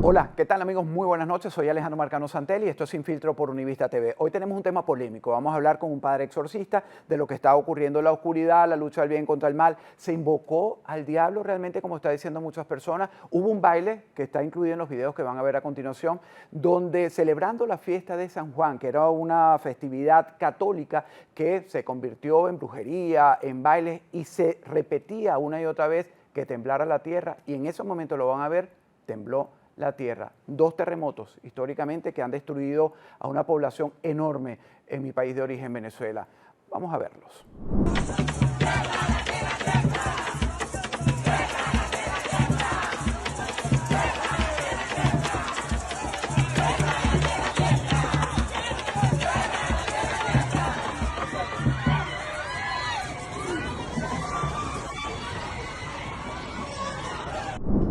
Hola, ¿qué tal amigos? Muy buenas noches, soy Alejandro Marcano Santelli y esto es Sin Filtro por Univista TV. Hoy tenemos un tema polémico, vamos a hablar con un padre exorcista de lo que está ocurriendo en la oscuridad, la lucha del bien contra el mal. ¿Se invocó al diablo realmente, como está diciendo muchas personas? Hubo un baile que está incluido en los videos que van a ver a continuación, donde celebrando la fiesta de San Juan, que era una festividad católica que se convirtió en brujería, en bailes y se repetía una y otra vez que temblara la tierra y en esos momentos lo van a ver, tembló la tierra. 2 terremotos históricamente que han destruido a una población enorme en mi país de origen, Venezuela. Vamos a verlos.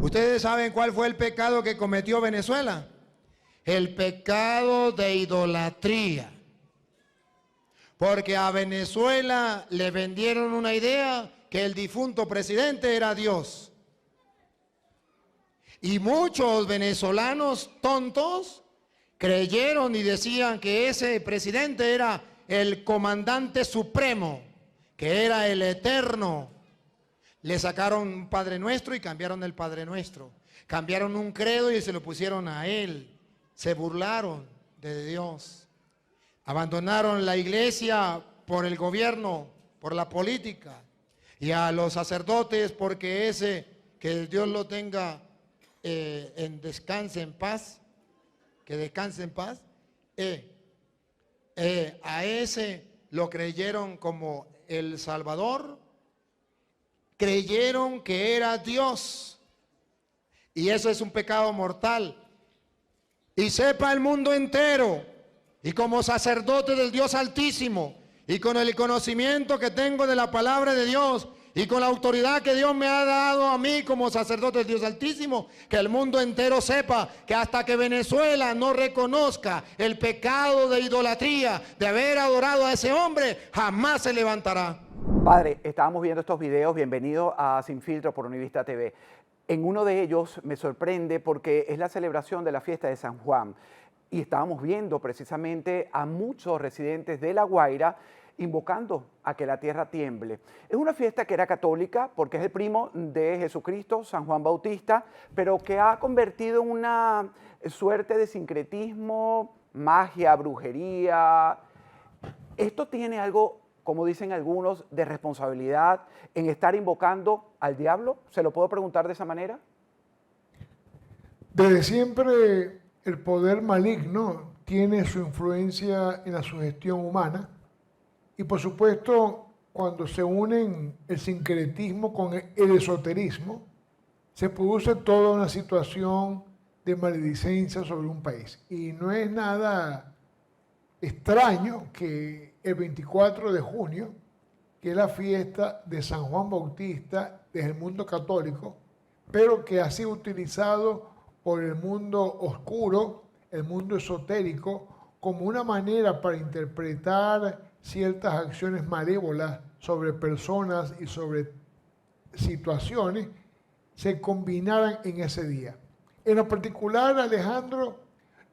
¿Ustedes saben cuál fue el pecado que cometió Venezuela? El pecado de idolatría. Porque a Venezuela le vendieron una idea que el difunto presidente era Dios. Y muchos venezolanos tontos creyeron y decían que ese presidente era el comandante supremo, que era el eterno. Le sacaron un Padre Nuestro y cambiaron el Padre Nuestro. Cambiaron un credo y se lo pusieron a él. Se burlaron de Dios. Abandonaron la iglesia por el gobierno, por la política. Y a los sacerdotes porque que Dios lo tenga en descanse en paz. Que descanse en paz. A ese lo creyeron como el Salvador. Creyeron que era Dios y eso es un pecado mortal. Y sepa el mundo entero, y como sacerdote del Dios Altísimo, y con el conocimiento que tengo de la palabra de Dios, y con la autoridad que Dios me ha dado a mí como sacerdote del Dios Altísimo, que el mundo entero sepa que hasta que Venezuela no reconozca el pecado de idolatría, de haber adorado a ese hombre, jamás se levantará. Padre, estábamos viendo estos videos, bienvenido a Sin Filtro por Univista TV. En uno de ellos me sorprende porque es la celebración de la fiesta de San Juan y estábamos viendo precisamente a muchos residentes de La Guaira invocando a que la tierra tiemble. Es una fiesta que era católica porque es el primo de Jesucristo, San Juan Bautista, pero que ha convertido en una suerte de sincretismo, magia, brujería. Esto tiene algo, como dicen algunos, de responsabilidad en estar invocando al diablo. ¿Se lo puedo preguntar de esa manera? Desde siempre el poder maligno tiene su influencia en la sugestión humana y por supuesto cuando se unen el sincretismo con el esoterismo se produce toda una situación de maledicencia sobre un país y no es nada extraño que el 24 de junio, que es la fiesta de San Juan Bautista desde el mundo católico, pero que ha sido utilizado por el mundo oscuro, el mundo esotérico, como una manera para interpretar ciertas acciones malévolas sobre personas y sobre situaciones, se combinaran en ese día. En lo particular, Alejandro,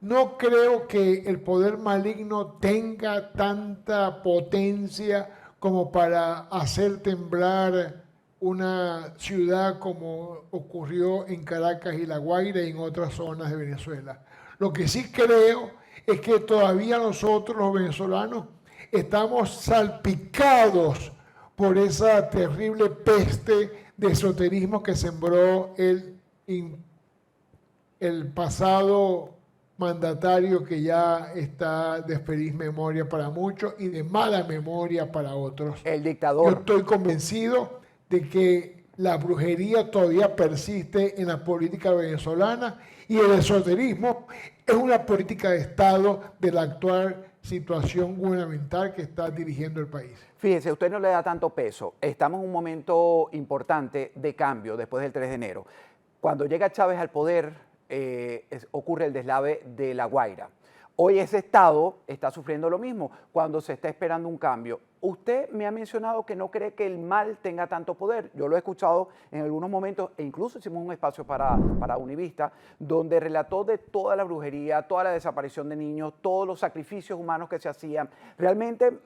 no creo que el poder maligno tenga tanta potencia como para hacer temblar una ciudad como ocurrió en Caracas y La Guaira y en otras zonas de Venezuela. Lo que sí creo es que todavía nosotros los venezolanos estamos salpicados por esa terrible peste de esoterismo que sembró el pasado mandatario que ya está de feliz memoria para muchos y de mala memoria para otros. El dictador. Yo estoy convencido de que la brujería todavía persiste en la política venezolana y el esoterismo es una política de Estado de la actual situación gubernamental que está dirigiendo el país. Fíjese, usted no le da tanto peso. Estamos en un momento importante de cambio después del 3 de enero. Cuando llega Chávez al poder, ocurre el deslave de La Guaira. Hoy ese Estado está sufriendo lo mismo cuando se está esperando un cambio. Usted me ha mencionado que no cree que el mal tenga tanto poder. Yo lo he escuchado en algunos momentos e incluso hicimos un espacio para Univista donde relató de toda la brujería, toda la desaparición de niños, todos los sacrificios humanos que se hacían. Realmente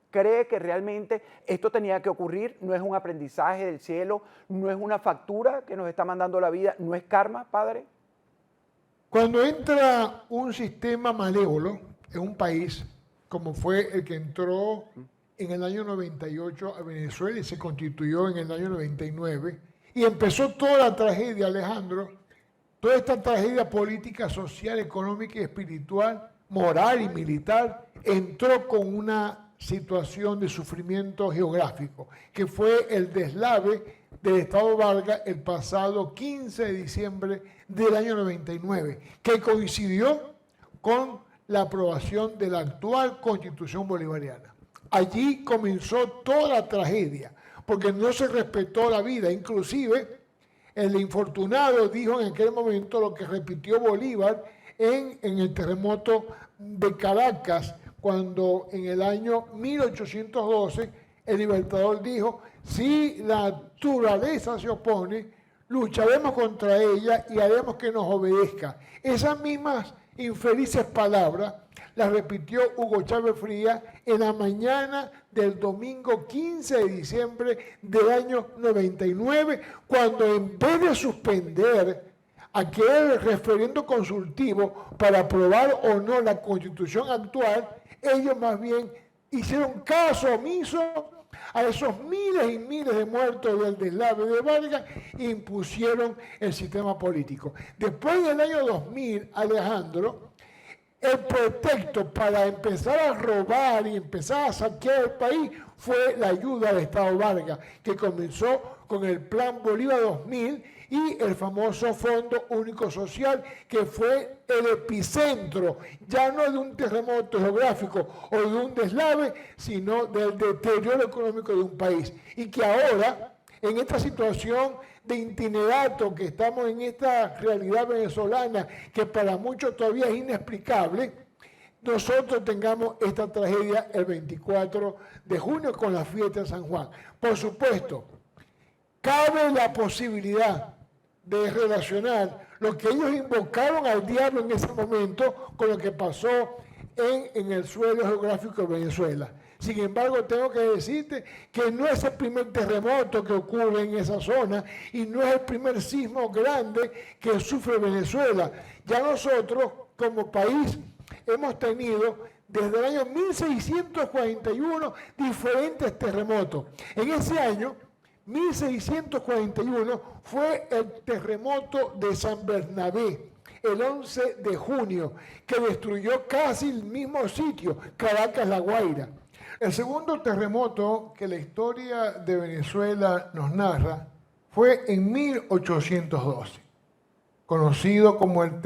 cree que realmente esto tenía que ocurrir, no es un aprendizaje del cielo, no es una factura que nos está mandando la vida, no es karma, padre. Cuando entra un sistema malévolo en un país, como fue el que entró en el año 98 a Venezuela y se constituyó en el año 99, y empezó toda la tragedia, Alejandro, toda esta tragedia política, social, económica y espiritual, moral y militar, entró con una situación de sufrimiento geográfico, que fue el deslave del Estado Vargas el pasado 15 de diciembre del año 99, que coincidió con la aprobación de la actual Constitución Bolivariana. Allí comenzó toda la tragedia, porque no se respetó la vida. Inclusive, el infortunado dijo en aquel momento lo que repitió Bolívar en el terremoto de Caracas, cuando en el año 1812 el Libertador dijo: si la naturaleza se opone, lucharemos contra ella y haremos que nos obedezca. Esas mismas infelices palabras las repitió Hugo Chávez Frías en la mañana del domingo 15 de diciembre del año 99, cuando en vez de suspender aquel referendo consultivo para aprobar o no la Constitución actual, ellos más bien hicieron caso omiso a esos miles y miles de muertos del deslave de Vargas e impusieron el sistema político. Después del año 2000, Alejandro, el pretexto para empezar a robar y empezar a saquear el país fue la ayuda del Estado Vargas, que comenzó con el Plan Bolívar 2000 y el famoso Fondo Único Social, que fue el epicentro, ya no de un terremoto geográfico o de un deslave, sino del deterioro económico de un país. Y que ahora, en esta situación de itinerato que estamos en esta realidad venezolana, que para muchos todavía es inexplicable, nosotros tengamos esta tragedia el 24 de junio con la fiesta de San Juan. Por supuesto, cabe la posibilidad de relacionar lo que ellos invocaron al diablo en ese momento con lo que pasó en el suelo geográfico de Venezuela. Sin embargo, tengo que decirte que no es el primer terremoto que ocurre en esa zona y no es el primer sismo grande que sufre Venezuela. Ya nosotros, como país, hemos tenido desde el año 1641 diferentes terremotos. En ese año 1641 fue el terremoto de San Bernabé, el 11 de junio, que destruyó casi el mismo sitio, Caracas, La Guaira. El segundo terremoto que la historia de Venezuela nos narra fue en 1812, conocido como el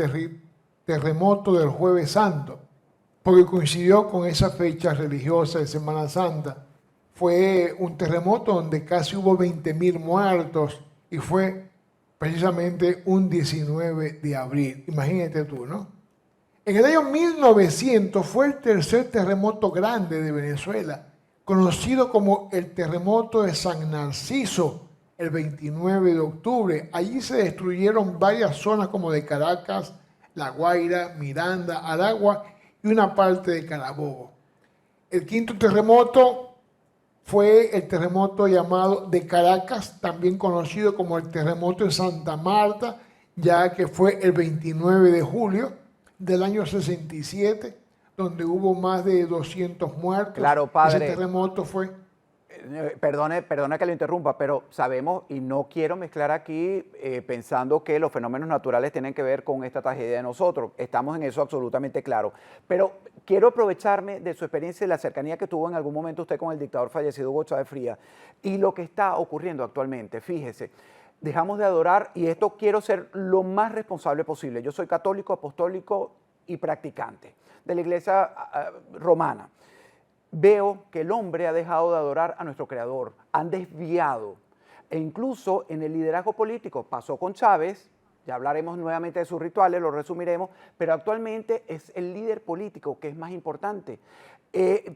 terremoto del Jueves Santo, porque coincidió con esa fecha religiosa de Semana Santa. Fue un terremoto donde casi hubo 20.000 muertos y fue precisamente un 19 de abril. Imagínate tú, ¿no? En el año 1900 fue el tercer terremoto grande de Venezuela, conocido como el terremoto de San Narciso, el 29 de octubre. Allí se destruyeron varias zonas como de Caracas, La Guaira, Miranda, Aragua y una parte de Carabobo. El quinto terremoto fue el terremoto llamado de Caracas, también conocido como el terremoto de Santa Marta, ya que fue el 29 de julio del año 67, donde hubo más de 200 muertos. Claro, padre. Ese terremoto fue... Perdone que lo interrumpa, pero sabemos, y no quiero mezclar aquí pensando que los fenómenos naturales tienen que ver con esta tragedia de nosotros. Estamos en eso absolutamente claro. Pero quiero aprovecharme de su experiencia y la cercanía que tuvo en algún momento usted con el dictador fallecido Hugo Chávez Frías y lo que está ocurriendo actualmente. Fíjese, dejamos de adorar, y esto quiero ser lo más responsable posible. Yo soy católico, apostólico y practicante de la iglesia romana. Veo que el hombre ha dejado de adorar a nuestro Creador, han desviado, e incluso en el liderazgo político pasó con Chávez Ya hablaremos nuevamente de sus rituales, lo resumiremos, pero actualmente es el líder político, que es más importante.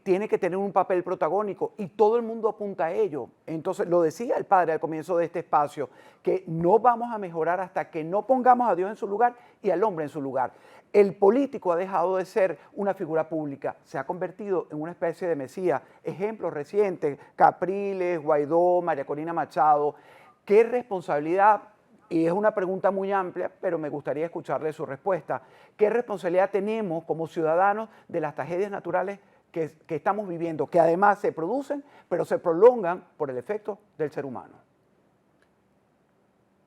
Tiene que tener un papel protagónico y todo el mundo apunta a ello. Entonces, lo decía el padre al comienzo de este espacio, que no vamos a mejorar hasta que no pongamos a Dios en su lugar y al hombre en su lugar. El político ha dejado de ser una figura pública, se ha convertido en una especie de mesías. Ejemplos recientes, Capriles, Guaidó, María Corina Machado. ¿Qué responsabilidad? Y es una pregunta muy amplia, pero me gustaría escucharle su respuesta. ¿Qué responsabilidad tenemos como ciudadanos de las tragedias naturales que estamos viviendo, que además se producen, pero se prolongan por el efecto del ser humano?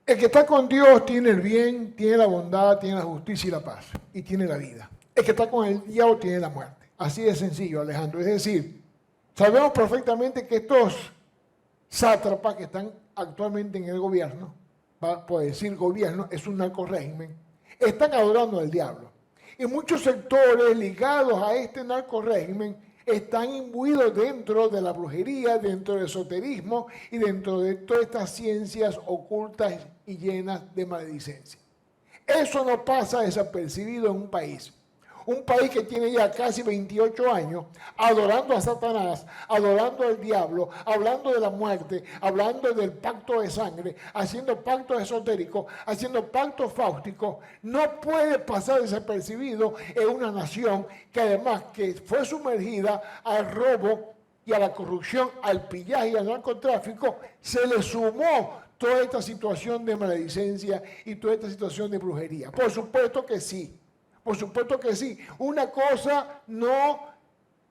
El que está con Dios tiene el bien, tiene la bondad, tiene la justicia y la paz, y tiene la vida. El que está con el diablo tiene la muerte. Así de sencillo, Alejandro. Es decir, sabemos perfectamente que estos sátrapas que están actualmente en el gobierno, por decir gobierno, es un narcorrégimen, están adorando al diablo. Y muchos sectores ligados a este narcorrégimen están imbuidos dentro de la brujería, dentro del esoterismo y dentro de todas estas ciencias ocultas y llenas de maledicencia. Eso no pasa desapercibido en un país. Un país que tiene ya casi 28 años adorando a Satanás, adorando al diablo, hablando de la muerte, hablando del pacto de sangre, haciendo pactos esotéricos, haciendo pactos fáusticos, no puede pasar desapercibido en una nación que además que fue sumergida al robo y a la corrupción, al pillaje y al narcotráfico, se le sumó toda esta situación de maledicencia y toda esta situación de brujería. Por supuesto que sí. Por supuesto que sí. Una cosa no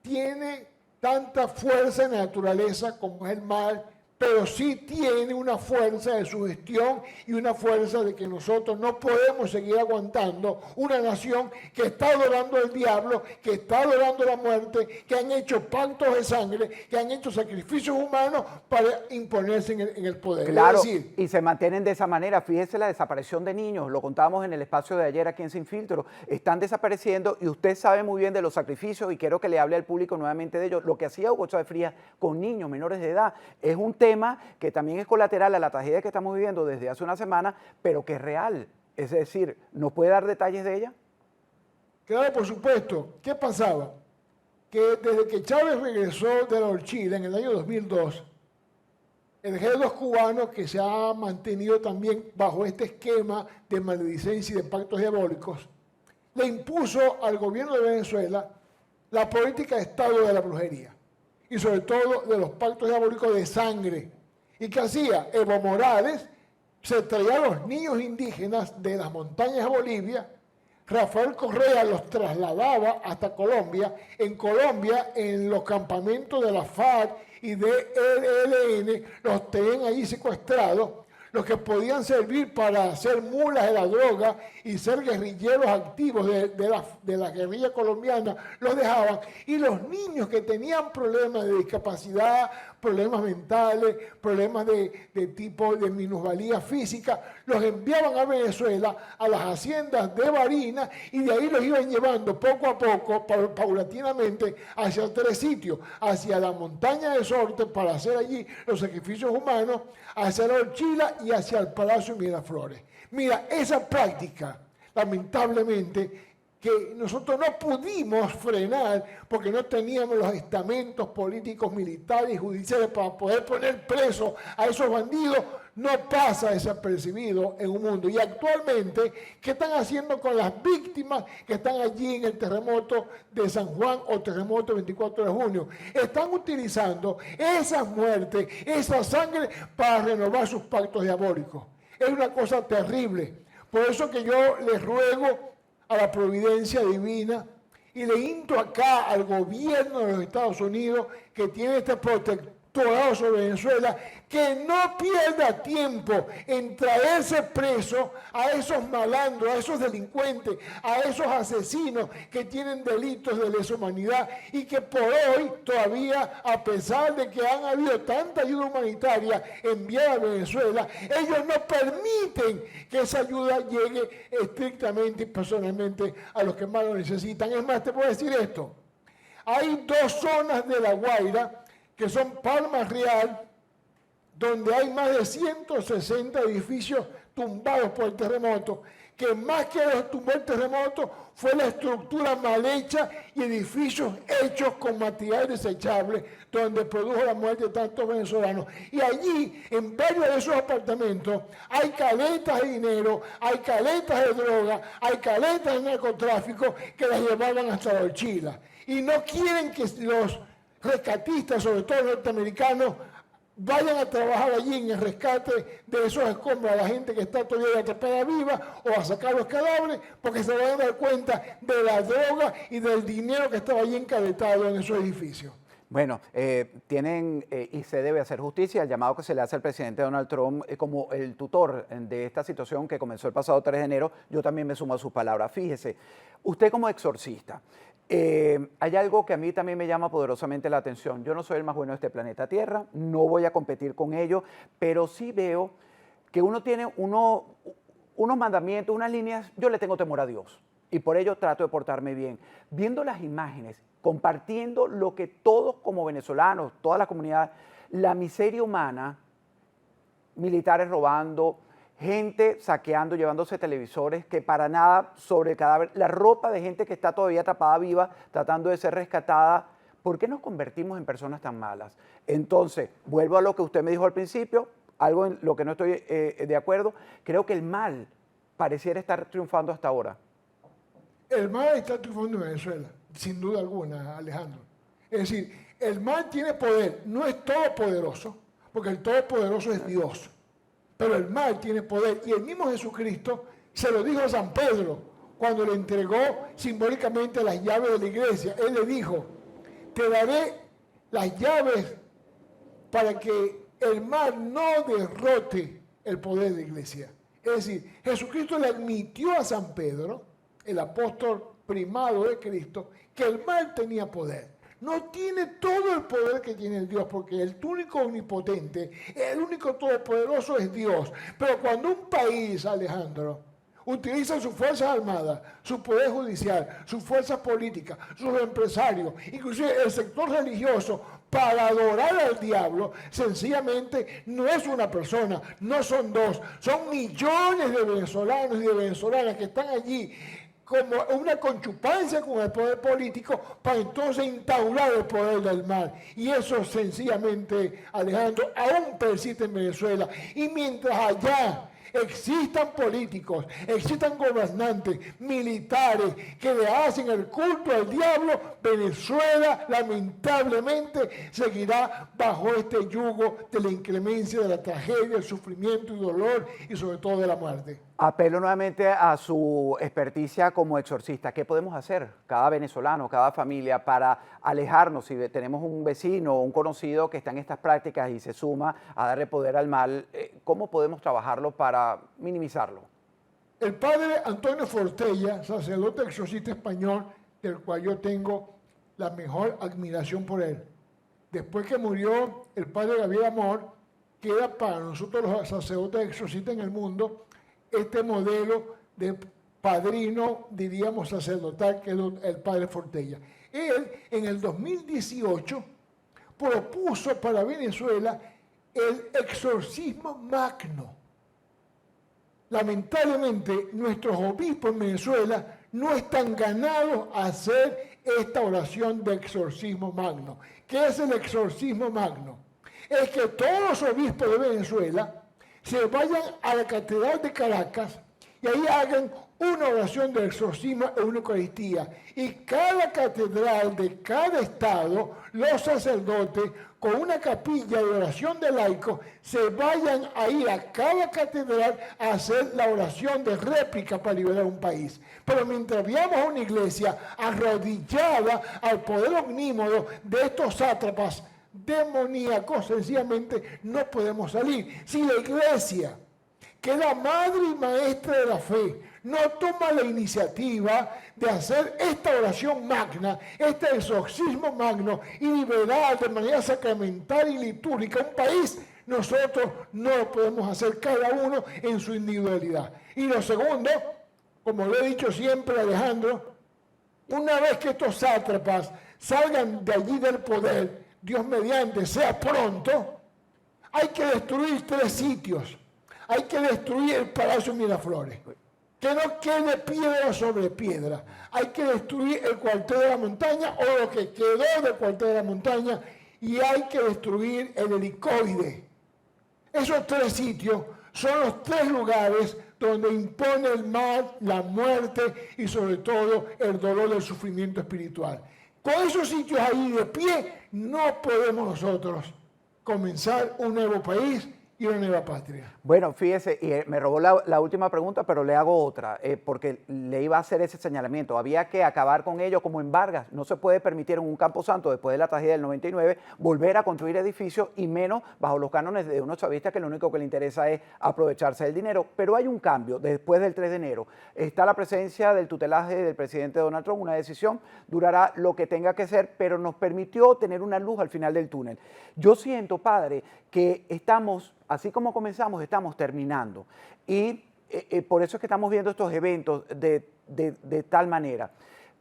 tiene tanta fuerza en la naturaleza como es el mal, pero sí tiene una fuerza de sugestión y una fuerza de que nosotros no podemos seguir aguantando una nación que está adorando al diablo, que está adorando la muerte, que han hecho pactos de sangre, que han hecho sacrificios humanos para imponerse en el poder. Claro, es decir, y se mantienen de esa manera. Fíjese la desaparición de niños, lo contábamos en el espacio de ayer aquí en Sin Filtro. Están desapareciendo y usted sabe muy bien de los sacrificios y quiero que le hable al público nuevamente de ellos. Lo que hacía Hugo Chávez Frías con niños menores de edad es un tema que también es colateral a la tragedia que estamos viviendo desde hace una semana, pero que es real. Es decir, ¿nos puede dar detalles de ella? claro, por supuesto. ¿Qué pasaba? Que desde que Chávez regresó de la Horchila en el año 2002, el G2 cubano, que se ha mantenido también bajo este esquema de maledicencia y de pactos diabólicos, le impuso al gobierno de Venezuela la política de Estado de la brujería y sobre todo de los pactos diabólicos de sangre. ¿Y qué hacía? Evo Morales se traía a los niños indígenas de las montañas de Bolivia, Rafael Correa los trasladaba hasta Colombia. En Colombia, en los campamentos de la FARC y de ELN, los tenían allí secuestrados. Los que podían servir para ser mulas de la droga y ser guerrilleros activos de la guerrilla colombiana, los dejaban. Y los niños que tenían problemas de discapacidad, problemas mentales, problemas de tipo de minusvalía física, los enviaban a Venezuela, a las haciendas de Barinas, y de ahí los iban llevando poco a poco, paulatinamente, hacia 3 sitios: hacia la montaña de Sorte para hacer allí los sacrificios humanos, hacia la Horchila y hacia el Palacio Miraflores. Mira, esa práctica, lamentablemente, que nosotros no pudimos frenar porque no teníamos los estamentos políticos, militares y judiciales para poder poner preso a esos bandidos, no pasa desapercibido en un mundo. Y actualmente, ¿qué están haciendo con las víctimas que están allí en el terremoto de San Juan o terremoto 24 de junio? Están utilizando esas muertes, esa sangre para renovar sus pactos diabólicos. Es una cosa terrible. Por eso que yo les ruego a la providencia divina y le insto acá al gobierno de los Estados Unidos, que tiene este protectorado sobre Venezuela, que no pierda tiempo en traerse preso a esos malandros, a esos delincuentes, a esos asesinos que tienen delitos de lesa humanidad y que por hoy todavía, a pesar de que han habido tanta ayuda humanitaria enviada a Venezuela, ellos no permiten que esa ayuda llegue estrictamente y personalmente a los que más lo necesitan. Es más, te puedo decir esto: hay 2 zonas de La Guaira que son Palma Real, donde hay más de 160 edificios tumbados por el terremoto, que más que los tumbó el terremoto fue la estructura mal hecha y edificios hechos con material desechable, donde produjo la muerte de tantos venezolanos. Y allí, en varios de esos apartamentos, hay caletas de dinero, hay caletas de droga, hay caletas de narcotráfico que las llevaban hasta la horchila. Y no quieren que los rescatistas, sobre todo norteamericanos, vayan a trabajar allí en el rescate de esos escombros a la gente que está todavía atrapada viva o a sacar los cadáveres, porque se van a dar cuenta de la droga y del dinero que estaba allí encaletado en esos edificios. Bueno, tienen y se debe hacer justicia. El llamado que se le hace al presidente Donald Trump como el tutor de esta situación que comenzó el pasado 3 de enero, yo también me sumo a sus palabras. Fíjese, usted como exorcista, hay algo que a mí también me llama poderosamente la atención. Yo no soy el más bueno de este planeta Tierra, no voy a competir con ellos, pero sí veo que uno tiene unos mandamientos, unas líneas. Yo le tengo temor a Dios y por ello trato de portarme bien. Viendo las imágenes, compartiendo lo que todos como venezolanos, toda la comunidad, la miseria humana, militares robando, gente saqueando, llevándose televisores, que para nada sobre el cadáver, la ropa de gente que está todavía atrapada viva, tratando de ser rescatada. ¿Por qué nos convertimos en personas tan malas? Entonces, vuelvo a lo que usted me dijo al principio, algo en lo que no estoy de acuerdo. Creo que el mal pareciera estar triunfando hasta ahora. El mal está triunfando en Venezuela, sin duda alguna, Alejandro. Es decir, el mal tiene poder, no es todopoderoso, porque el todopoderoso es Dios. Pero el mal tiene poder, y el mismo Jesucristo se lo dijo a San Pedro cuando le entregó simbólicamente las llaves de la iglesia. Él le dijo: te daré las llaves para que el mal no derrote el poder de la iglesia. Es decir, Jesucristo le admitió a San Pedro, el apóstol primado de Cristo, que el mal tenía poder. No tiene todo el poder que tiene el Dios, porque el único omnipotente, el único todopoderoso es Dios. Pero cuando un país, Alejandro, utiliza sus fuerzas armadas, su poder judicial, sus fuerzas políticas, sus empresarios, inclusive el sector religioso, para adorar al diablo, sencillamente no es una persona, no son dos, son millones de venezolanos y de venezolanas que están allí como una conchupancia con el poder político para entonces instaurar el poder del mal. Y eso sencillamente, Alejandro, aún persiste en Venezuela. Y mientras allá existan políticos, existan gobernantes, militares que le hacen el culto al diablo, Venezuela lamentablemente seguirá bajo este yugo de la inclemencia, de la tragedia, el sufrimiento y dolor y sobre todo de la muerte. Apelo nuevamente a su experticia como exorcista. ¿Qué podemos hacer cada venezolano, cada familia, para alejarnos si tenemos un vecino o un conocido que está en estas prácticas y se suma a darle poder al mal? ¿Cómo podemos trabajarlo para minimizarlo? El padre Antonio Fortella, sacerdote exorcista español, del cual yo tengo la mejor admiración por él. Después que murió el padre Gabriel Amor, queda para nosotros los sacerdotes exorcistas en el mundo este modelo de padrino, diríamos, sacerdotal, que es el padre Fortella. Él, en el 2018, propuso para Venezuela el exorcismo magno. Lamentablemente, nuestros obispos en Venezuela no están ganados a hacer esta oración de exorcismo magno. ¿Qué es el exorcismo magno? Es que todos los obispos de Venezuela se vayan a la Catedral de Caracas y ahí hagan una oración de exorcismo en una Eucaristía. Y cada catedral de cada estado, los sacerdotes, con una capilla de oración de laicos, se vayan a ir a cada catedral a hacer la oración de réplica para liberar un país. Pero mientras veamos a una iglesia arrodillada al poder omnímodo de estos sátrapas demoníacos, sencillamente no podemos salir. Si la iglesia, que es la madre y maestra de la fe, no toma la iniciativa de hacer esta oración magna, este exorcismo magno y liberar de manera sacramental y litúrgica un país, nosotros no lo podemos hacer cada uno en su individualidad. Y lo segundo, como lo he dicho siempre, Alejandro, una vez que estos sátrapas salgan de allí del poder, Dios mediante sea pronto, hay que destruir 3 sitios. Hay que destruir el Palacio Miraflores. Que no quede piedra sobre piedra. Hay que destruir el cuartel de la montaña o lo que quedó del cuartel de la montaña y hay que destruir el helicoide. Esos 3 sitios son los 3 lugares donde impone el mal, la muerte y sobre todo el dolor del sufrimiento espiritual. Con esos sitios ahí de pie no podemos nosotros comenzar un nuevo país y una nueva patria. Bueno, fíjese, y me robó la última pregunta, pero le hago otra, porque le iba a hacer ese señalamiento. Había que acabar con ello como en Vargas. No se puede permitir en un camposanto, después de la tragedia del 99, volver a construir edificios y menos bajo los cánones de unos chavistas que lo único que le interesa es aprovecharse del dinero. Pero hay un cambio después del 3 de enero. Está la presencia del tutelaje del presidente Donald Trump, una decisión, durará lo que tenga que ser, pero nos permitió tener una luz al final del túnel. Yo siento, padre, que estamos, así como comenzamos, estamos terminando. Y por eso es que estamos viendo estos eventos de tal manera.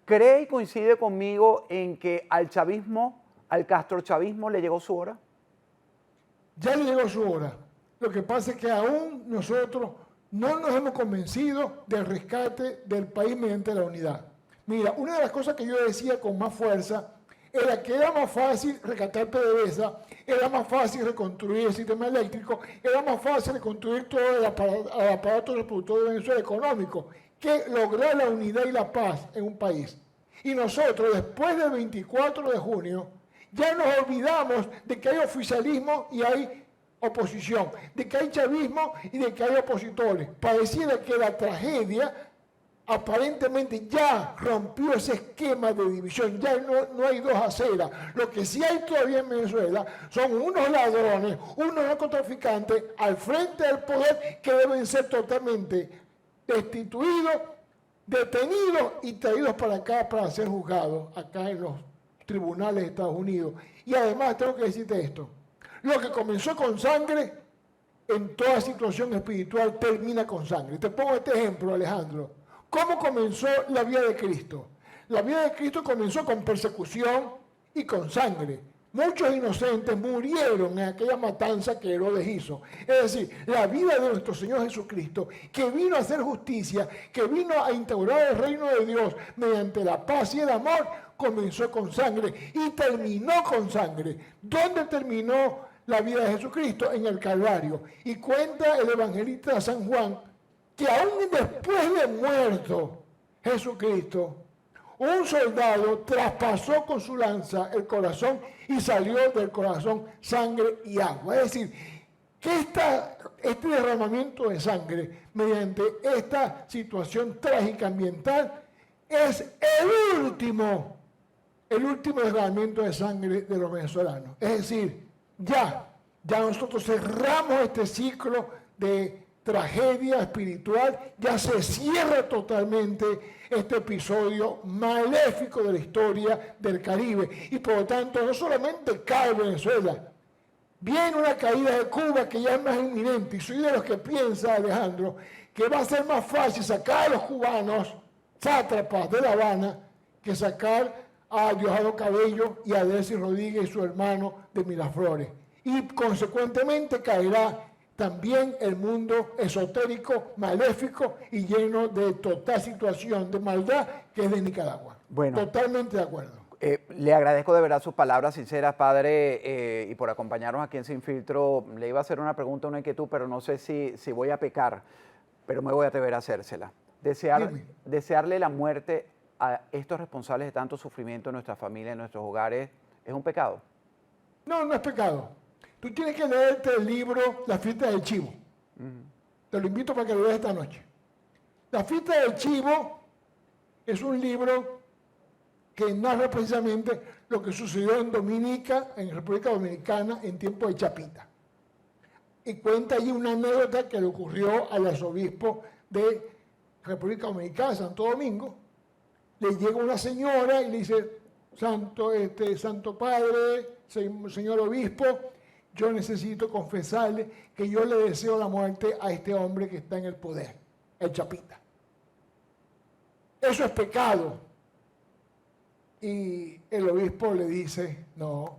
¿Cree y coincide conmigo en que al chavismo, al castrochavismo, le llegó su hora? Ya le llegó su hora. Lo que pasa es que aún nosotros no nos hemos convencido del rescate del país mediante la unidad. Mira, una de las cosas que yo decía con más fuerza era que era más fácil rescatar PDVSA, era más fácil reconstruir el sistema eléctrico, era más fácil reconstruir todo el aparato reproductor de Venezuela económico, que lograr la unidad y la paz en un país. Y nosotros, después del 24 de junio, ya nos olvidamos de que hay oficialismo y hay oposición, de que hay chavismo y de que hay opositores. Pareciera que la tragedia aparentemente ya rompió ese esquema de división, ya no hay 2 aceras. Lo que sí hay todavía en Venezuela son unos ladrones, unos narcotraficantes al frente del poder que deben ser totalmente destituidos, detenidos y traídos para acá para ser juzgados, acá en los tribunales de Estados Unidos. Y además tengo que decirte esto, lo que comenzó con sangre, en toda situación espiritual termina con sangre. Te pongo este ejemplo, Alejandro. ¿Cómo comenzó la vida de Cristo? La vida de Cristo comenzó con persecución y con sangre. Muchos inocentes murieron en aquella matanza que Herodes hizo. Es decir, la vida de nuestro Señor Jesucristo, que vino a hacer justicia, que vino a instaurar el reino de Dios mediante la paz y el amor, comenzó con sangre y terminó con sangre. ¿Dónde terminó la vida de Jesucristo? En el Calvario. Y cuenta el evangelista San Juan que aún después de muerto Jesucristo, un soldado traspasó con su lanza el corazón y salió del corazón sangre y agua. Es decir, que este derramamiento de sangre mediante esta situación trágica ambiental es el último derramamiento de sangre de los venezolanos. Es decir, ya nosotros cerramos este ciclo de tragedia espiritual, ya se cierra totalmente este episodio maléfico de la historia del Caribe. Y por lo tanto, no solamente cae Venezuela, viene una caída de Cuba que ya es más inminente. Y soy de los que piensa, Alejandro, que va a ser más fácil sacar a los cubanos, sátrapas de La Habana, que sacar a Diosdado Cabello y a Delcy Rodríguez y su hermano de Miraflores. Y consecuentemente caerá también el mundo esotérico, maléfico y lleno de total situación de maldad que es de Nicaragua. Bueno, totalmente de acuerdo. Le agradezco de verdad sus palabras sinceras, padre, y por acompañarnos aquí en Sin Filtro. Le iba a hacer una pregunta, una inquietud, pero no sé si voy a pecar, pero me voy a atrever a hacérsela. Desearle la muerte a estos responsables de tanto sufrimiento en nuestra familia, en nuestros hogares, ¿es un pecado? No, no es pecado. Tú tienes que leerte el libro La fiesta del chivo. Te lo invito para que lo leas esta noche. La fiesta del chivo es un libro que narra precisamente lo que sucedió en Dominica, en República Dominicana, en tiempo de Chapita. Y cuenta allí una anécdota que le ocurrió al arzobispo de República Dominicana, Santo Domingo. Le llega una señora y le dice, Santo Padre, señor obispo, yo necesito confesarle que yo le deseo la muerte a este hombre que está en el poder, el Chapita. Eso es pecado. Y el obispo le dice, no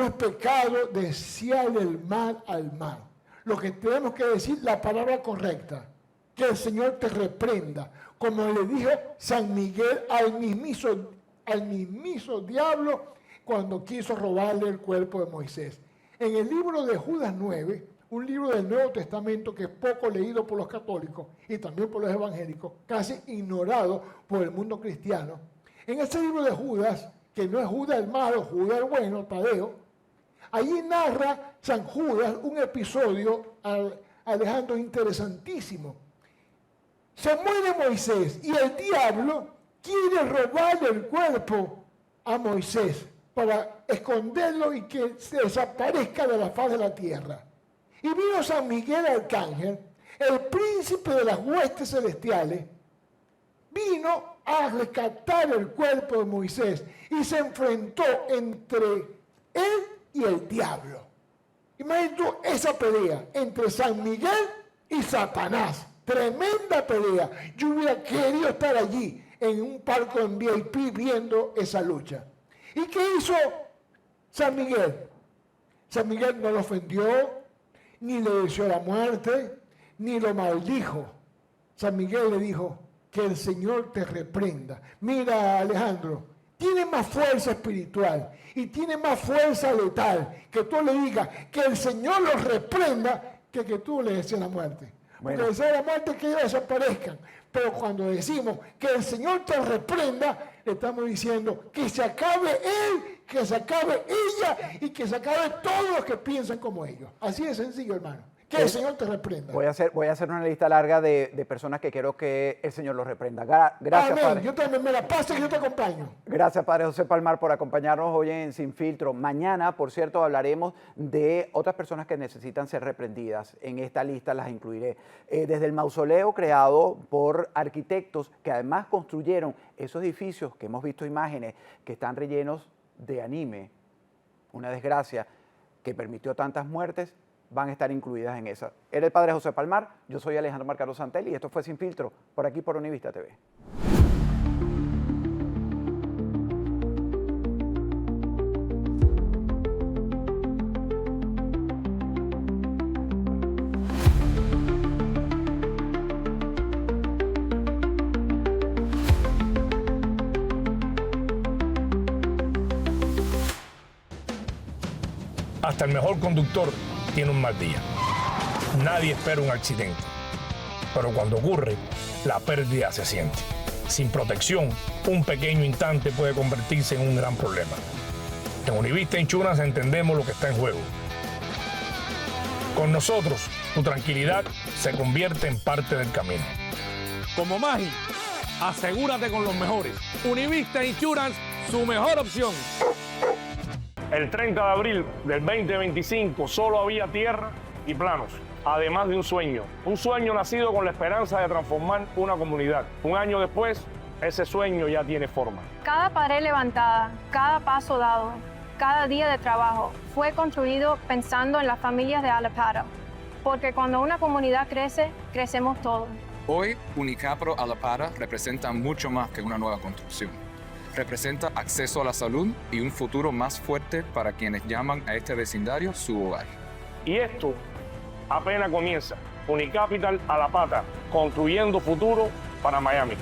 es pecado desearle el mal al mal. lo que tenemos que decir la palabra correcta. Que el Señor te reprenda, como le dijo San Miguel al mismísimo diablo cuando quiso robarle el cuerpo de Moisés. En el libro de Judas 9, un libro del Nuevo Testamento que es poco leído por los católicos y también por los evangélicos, casi ignorado por el mundo cristiano. En ese libro de Judas, que no es Judas el malo, Judas el bueno, Tadeo, allí narra San Judas un episodio, Alejandro, interesantísimo. Se muere Moisés y el diablo quiere robarle el cuerpo a Moisés para esconderlo y que se desaparezca de la faz de la tierra. Y vino San Miguel Arcángel, el príncipe de las huestes celestiales, vino a rescatar el cuerpo de Moisés y se enfrentó entre él y el diablo. Imagínate tú esa pelea entre San Miguel y Satanás. Tremenda pelea. Yo hubiera querido estar allí en un palco en VIP viendo esa lucha. ¿Y qué hizo San Miguel? San Miguel no lo ofendió, ni le deseó la muerte, ni lo maldijo. San Miguel le dijo, que el Señor te reprenda. Mira, Alejandro, tiene más fuerza espiritual y tiene más fuerza letal que tú le digas que el Señor lo reprenda que tú le desees la muerte. Porque desear la muerte es que ellos desaparezcan. Pero cuando decimos que el Señor te reprenda, le estamos diciendo que se acabe él, que se acabe ella y que se acabe todos los que piensan como ellos. Así de sencillo, hermano. Que el Señor te reprenda. Voy a hacer una lista larga de personas que quiero que el Señor los reprenda. Gracias, amén. Padre. Yo también me la paso y yo te acompaño. Gracias, Padre José Palmar, por acompañarnos hoy en Sin Filtro. Mañana, por cierto, hablaremos de otras personas que necesitan ser reprendidas. En esta lista las incluiré. Desde el mausoleo creado por arquitectos que además construyeron esos edificios que hemos visto imágenes que están rellenos de anime, una desgracia que permitió tantas muertes, van a estar incluidas en esa. Era el Padre José Palmar, yo soy Alejandro Marcano Santelli y esto fue Sin Filtro, por aquí por Univista TV. Hasta el mejor conductor tiene un mal día. Nadie espera un accidente, pero cuando ocurre, la pérdida se siente. Sin protección, un pequeño instante puede convertirse en un gran problema. En Univista Insurance entendemos lo que está en juego. Con nosotros, tu tranquilidad se convierte en parte del camino. Como Maggi, asegúrate con los mejores. Univista Insurance, su mejor opción. El 30 de abril del 2025 solo había tierra y planos, además de un sueño nacido con la esperanza de transformar una comunidad. Un año después, ese sueño ya tiene forma. Cada pared levantada, cada paso dado, cada día de trabajo fue construido pensando en las familias de Alapata, porque cuando una comunidad crece, crecemos todos. Hoy, Unicapro Alapata representa mucho más que una nueva construcción. Representa acceso a la salud y un futuro más fuerte para quienes llaman a este vecindario su hogar. Y esto apenas comienza. Unicapital Alapata, construyendo futuro para Miami.